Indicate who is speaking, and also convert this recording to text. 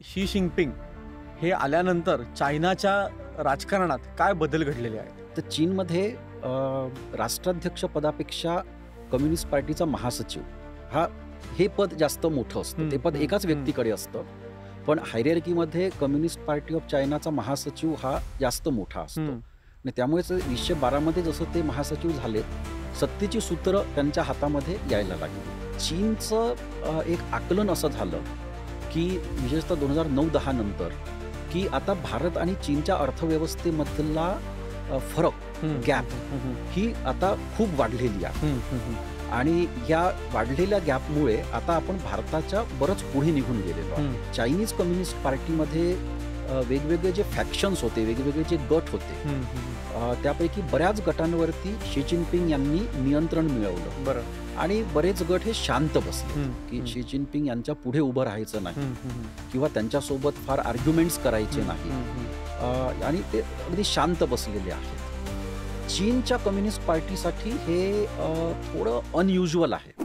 Speaker 1: Xi Jinping हे आल्यानंतर चायनाच्या राजकारणात काय बदल घडलेले आहेत?
Speaker 2: तर चीनमध्ये राष्ट्राध्यक्ष पदापेक्षा कम्युनिस्ट पार्टीचा महासचिव हे पद जास्त मोठं असतं. ते पद एकाच व्यक्तीकडे असतं. पण हायरार्कीमध्ये कम्युनिस्ट पार्टी ऑफ चायनाचा महासचिव हा जास्त मोठा असतो. आणि त्यामुळेच 1912 मध्ये जसं ते महासचिव झाले, सत्तेची सूत्र त्यांच्या हातामध्ये यायला लागली. चीनचं एक आकलन असं झालं की विशेषतः 2009-10 नंतर की आता भारत आणि चीनच्या अर्थव्यवस्थेमधला फरक गॅप ही आता खूप वाढलेली आहे. आणि या वाढलेल्या गॅपमुळे आता आपण भारताच्या बरंच पुढे निघून गेलेलो आहोत. चायनीज कम्युनिस्ट पार्टीमध्ये वेगवेगळे जे फॅक्शन्स होते, वेगवेगळे जे गट होते, त्यापैकी बऱ्याच गटांवरती शी जिनपिंग यांनी नियंत्रण मिळवलं.
Speaker 1: बरं.
Speaker 2: आणि बरेच गट हे शांत बसले की शी जिनपिंग यांच्या पुढे उभं राहायचं नाही किंवा त्यांच्यासोबत फार आर्ग्युमेंट्स करायचे नाही, आणि ते अगदी शांत बसलेले आहेत. चीनच्या कम्युनिस्ट पार्टीसाठी हे थोडं अनयुज्युअल आहे.